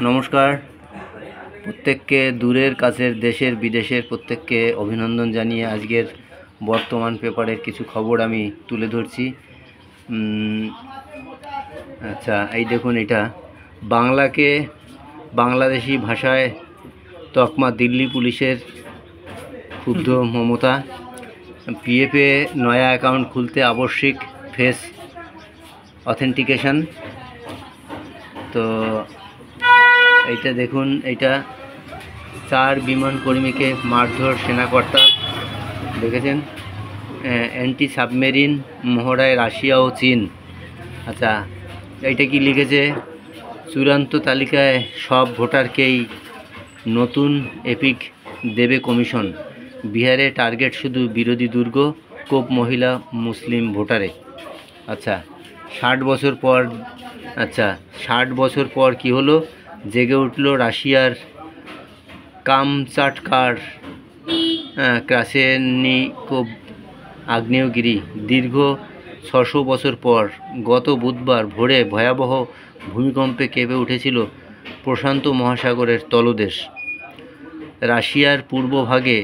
নমস্কার, প্রত্যেককে দূরের কাছের দেশের বিদেশের প্রত্যেককে অভিনন্দন জানিয়ে আজকের বর্তমান পেপারের কিছু খবর আমি তুলে ধরছি। আচ্ছা, এই দেখুন, এটা বাংলাকে বাংলাদেশি ভাষায় তকমা দিল্লি পুলিশের ক্ষুব্ধ মমতা। পিএফে নয়া অ্যাকাউন্ট খুলতে আবশ্যিক ফেস অথেন্টিকেশন। তো এইটা দেখুন, এইটা 4 বিমান কর্মীকে মারধর সেনাকর্তা, দেখেছেন। অ্যান্টি সাবমেরিন মহড়ায় রাশিয়া ও চীন। আচ্ছা, এইটা কি লিখেছে? চূড়ান্ত তালিকায় সব ভোটারকেই নতুন এপিক দেবে কমিশন। বিহারে টার্গেট শুধু বিরোধী দুর্গ, কোপ মহিলা মুসলিম ভোটারে। আচ্ছা, 60 বছর পর, 60 বছর পর কি হলো? জেগে উঠল রাশিয়ার কামচাটকার ক্রাসেনিকোভ আগ্নেয়গিরি। দীর্ঘ 600 বছর পর গত বুধবার ভোরে ভয়াবহ ভূমিকম্পে কেঁপে উঠেছিল প্রশান্ত মহাসাগরের তলদেশ। রাশিয়ার পূর্বভাগে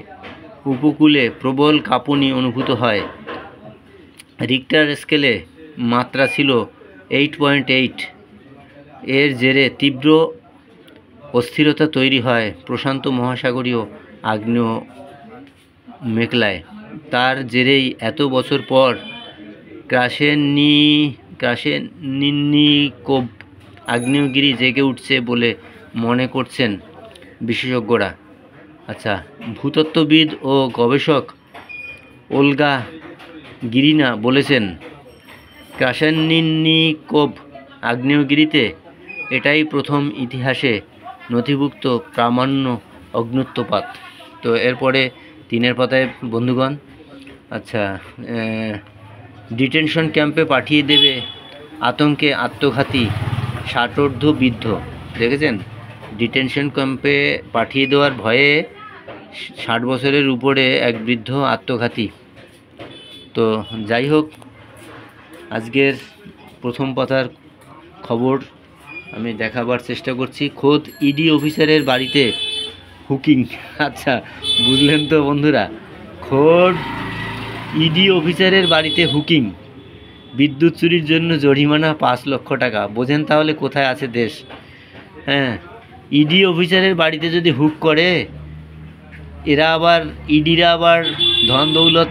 উপকূলে প্রবল কাঁপুনি অনুভূত হয়। রিক্টার স্কেলে মাত্রা ছিল 8.8। এর জেরে তীব্র অস্থিরতা তৈরি হয় প্রশান্ত মহাসাগরীয় আগ্নেয় মেঘলায়। তার জেরেই এত বছর পর ক্রাসেনিকোভ আগ্নেয়গিরি জেগে উঠছে বলে মনে করছেন বিশেষজ্ঞরা। আচ্ছা, ভূতত্ত্ববিদ ও গবেষক ওলগা গিরিনা বলেছেন, ক্রাসেনিকোভ আগ্নেয়গিরিতে এটাই প্রথম ইতিহাসে নথিভুক্ত প্রামাণ্য অগ্ন্যুৎপাত। তো এরপরে 3 পাতায় বন্ধুগণ, আচ্ছা, ডিটেনশন ক্যাম্পে পাঠিয়ে দেবে আতঙ্কে আত্মঘাতী ষাটোর্ধ্ব বৃদ্ধ। দেখেছেন, ডিটেনশন ক্যাম্পে পাঠিয়ে দেওয়ার ভয়ে 60 বছরের উপরে এক বৃদ্ধ আত্মঘাতী। তো যাই হোক, আজকের প্রথম পাতার খবর আমি দেখাবার চেষ্টা করছি। খোদ ইডি অফিসারের বাড়িতে হুকিং। আচ্ছা, বুঝলেন তো বন্ধুরা, খোদ ইডি অফিসারের বাড়িতে হুকিং। বিদ্যুৎ চুরির জন্য জরিমানা 5 লক্ষ টাকা। বোঝেন তাহলে কোথায় আছে দেশ। হ্যাঁ, ইডি অফিসারের বাড়িতে যদি হুক করে, ইডিরা আবার ধন দৌলত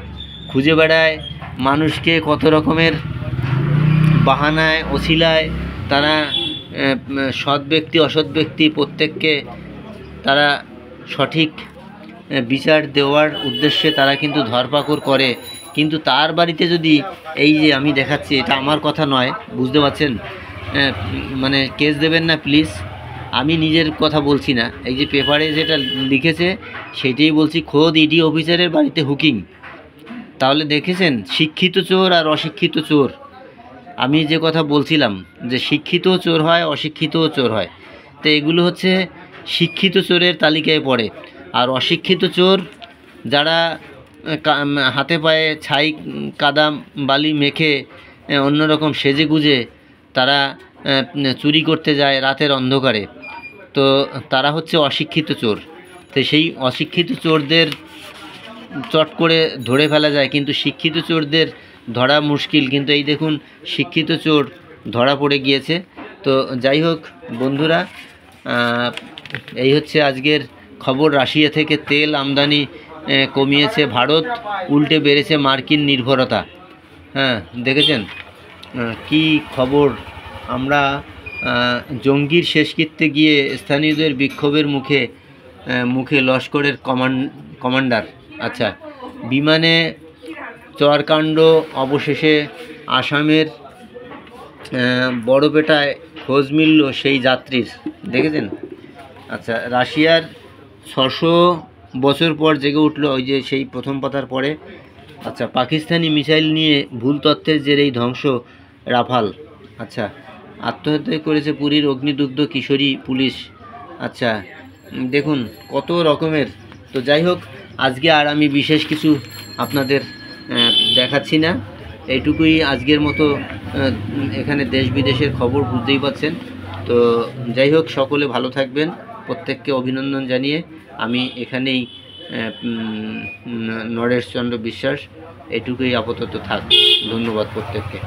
খুঁজে বেড়ায়, মানুষকে কত রকমের বাহানায় ওসিলায় তারা সৎ ব্যক্তি অসৎ ব্যক্তি প্রত্যেককে তারা সঠিক বিচার দেওয়ার উদ্দেশ্যে তারা কিন্তু ধরপাকড় করে। কিন্তু তার বাড়িতে যদি, এই যে আমি দেখাচ্ছি, এটা আমার কথা নয়, বুঝতে পারছেন, মানে কেস দেবেন না প্লিজ, আমি নিজের কথা বলছি না, এই যে পেপারে যেটা লিখেছে সেটাই বলছি। খোদ ইডি অফিসারের বাড়িতে হুকিং। তাহলে দেখেছেন, শিক্ষিত চোর আর অশিক্ষিত চোর। আমি যে কথা বলছিলাম যে শিক্ষিতও চোর হয়, অশিক্ষিতও চোর হয়, তো এগুলো হচ্ছে শিক্ষিত চোরের তালিকায় পড়ে। আর অশিক্ষিত চোর যারা হাতে পায়ে ছাই কাদা বালি মেখে অন্যরকম সেজে গুজে তারা চুরি করতে যায় রাতের অন্ধকারে, তো তারা হচ্ছে অশিক্ষিত চোর। তো সেই অশিক্ষিত চোরদের চট করে ধরে ফেলা যায়, কিন্তু শিক্ষিত চোরদের ধরা মুশকিল। কিন্তু এই দেখুন, শিক্ষিত চোর ধরা পড়ে গিয়েছে। তো যাই হোক বন্ধুরা, এই হচ্ছে আজকের খবর। রাশিয়া থেকে তেল আমদানি কমিয়েছে ভারত, উল্টে বেড়েছে মার্কিন নির্ভরতা। হ্যাঁ, দেখেছেন কি খবর। আমরা জঙ্গির শেষকৃত্যে গিয়ে স্থানীয়দের বিক্ষোভের মুখে লস্করের কমান্ডার। আচ্ছা, বিমানে চরকাণ্ড, অবশেষে আসামের বড়পেটায় খোঁজ মিলল সেই যাত্রীর। দেখেছেন। আচ্ছা, রাশিয়ার 600 বছর পর জেগে উঠল, ওই যে সেই প্রথম পাতার পরে। আচ্ছা, পাকিস্তানি মিসাইল নিয়ে ভুল তথ্যের জেরেই ধ্বংস রাফাল। আচ্ছা, আত্মহত্যা করেছে পুরীর অগ্নিদগ্ধ কিশোরী পুলিশ। আচ্ছা, দেখুন কত রকমের। তো যাই হোক, আজকে আর আমি বিশেষ কিছু আপনাদের দেখাচ্ছি না, এইটুকুই আজকের মতো। এখানে দেশ বিদেশের খবর বুঝতেই পাচ্ছেন। তো তো যাই হোক, সকলে ভালো থাকবেন, প্রত্যেককে অভিনন্দন জানিয়ে আমি এখানেই নরেশচন্দ্র বিশ্বাস এটুকুই আপাতত থাক। ধন্যবাদ প্রত্যেককে।